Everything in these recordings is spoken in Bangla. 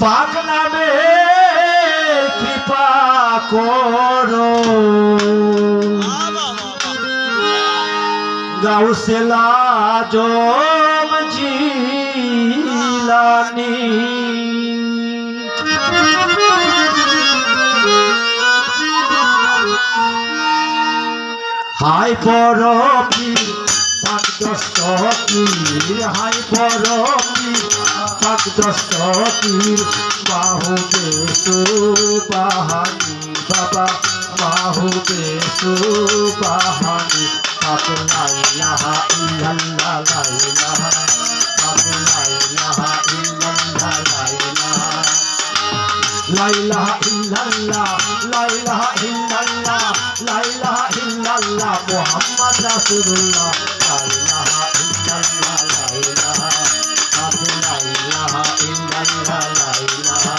পাক নামে কৃপা করো গাউসে আজম জিলানী হাই পরপি পাক দস্তকির হাই পরপি পাক দস্তকির বাহু বেসু বাহানি বাবা বাহু বেসু বাহানি পাক লা ইলাহা ইল্লাল্লাহ লা ইলাহা পাক লা ইলাহা ইল্লাল্লাহ লা ইলাহা ইল্লাল্লাহ লা ইলাহা ইল্লাল্লাহ লা ইলাহা ইল্লাল্লাহ মুহাম্মদ রাসূলুল্লাহ লা ইলাহা ইল্লাল্লাহ লা ইলাহা পাক লা ইলাহা ইল্লাল্লাহ লা ইলাহা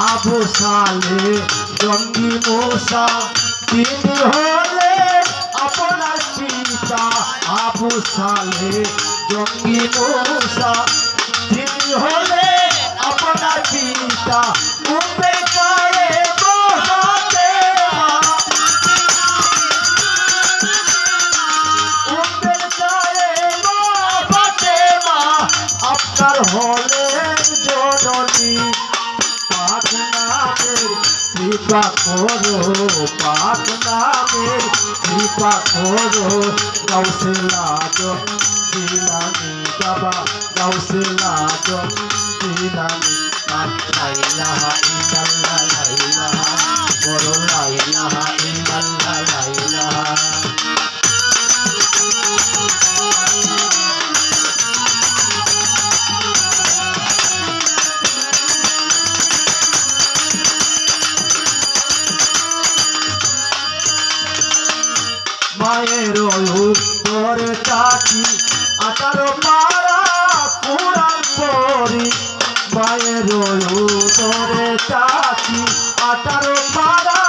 আবু সালে জঙ্গি মূসা তিনি হলে আপনার পিতা আবু সালে জঙ্গি মূসা তিনি হলে আপনার পিতা উম্মে কায়ে বহাতে উম্মে কায়ে বহাতে আপনার হলেন জননী পাক নামের কৃপা করো পাক নামের কৃপা করো গাউসে আজম জিলানী বাবা গাউসে আজম জিলানী পাক লা ইলাহা ইল্লাল্লাহ লা ইলাহা বড় লা ইলাহা ইল্লাল্লাহ লা ইলাহা মায়ের উত্তরে তাকি 18 পারা কুরআন পড়ি মায়ের উত্তরে তাকি 18 পারা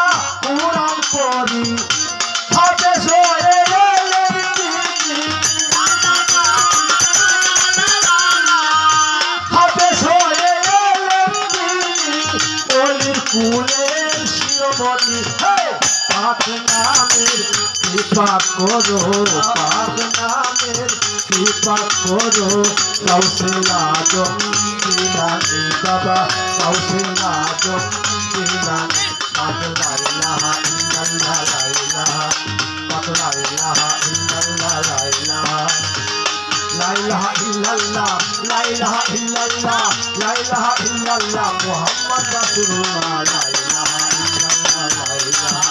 কুরআন পড়ি হাফেজ হয়ে গেলেন তিনি হাফেজ হয়ে গেলেন তিনি অলির কুলের শিরোমণি পাক নামের কৃপা করো পাক নামের কৃপা করো গাউসে আজম জিলানী বাবা গাউসে আজম জিলানী পাক লা ইলাহা ইল্লাল্লাহ লা ইলাহা পাক লা ইলাহা ইল্লাল্লাহ লা ইলাহা লা ইলাহা ইল্লাল্লাহ লা ইলাহা ইল্লাল্লাহ লা ইলাহা ইল্লাল্লাহ মুহাম্মদ রাসূলুল্লাহ লা ইলাহা ইল্লাল্লাহ লা ইলাহা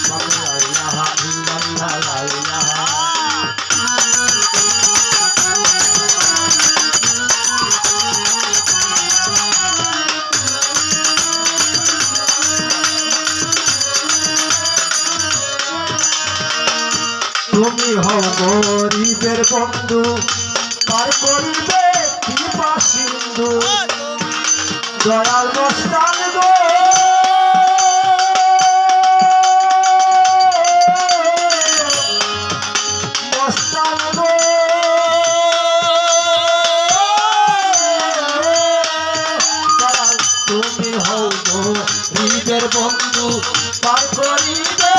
পাক লা ইলাহা ইল্লাল্লাহ লা ইলাহা তুমি হও গরিবের বন্ধু পার করিবে কৃপা সিন্ধু দয়াল মস্তান গো মস্তান গো দয়াল তুমি হও গরিবের বন্ধু পার করিবে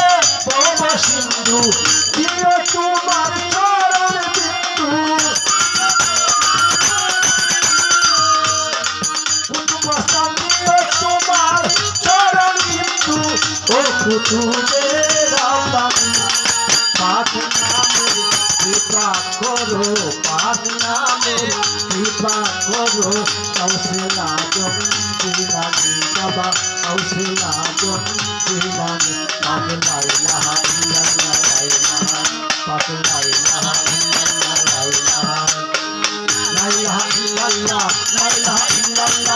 ভব সিন্ধু প্রিয় তোমার চরণ বিন্দু তোমার চরণ বিন্দু ও কুতুবের আমদানি পাক নামের কৃপা করো পাক নামের কৃপা করো গাউসে আজম জিলানী বাবা গাউসে আজম জিলানী পাক লা ইলাহা ইল্লাল্লাহ লা ইলাহা পাক লা ইলাহা ইল্লাল্লাহ লা ইলাহা লা ইলাহা ইল্লাল্লাহ লা ইলাহা ইল্লাল্লাহ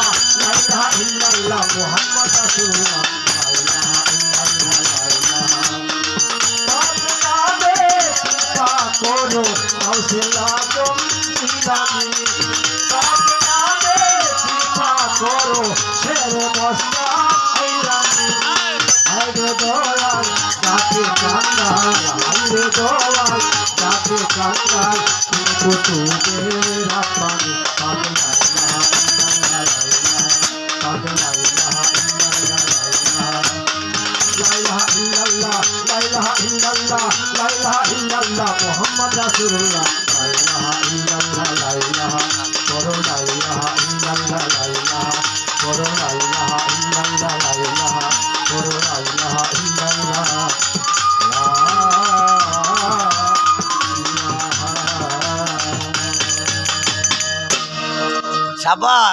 সিলাদম ইলামি তাকে নামে শিক্ষা করো শের মস্তা আইরামি আইরে দয়াল তাকে কান্দাল আইরে দয়াল তাকে কান্দাল কিন্তু তুবে রাপানি তাকে মোহাম্মদ রাসূলুল্লাহ লা ইলাহা ইল্লাল্লাহ লা ইলাহা করো লা ইলাহা ইল্লাল্লাহ লা ইলাহা করো লা ইলাহা ইল্লাল্লাহ লা ইলাহা করো লা ইলাহা ইল্লাল্লাহ লা ইলাহা শাবাশ।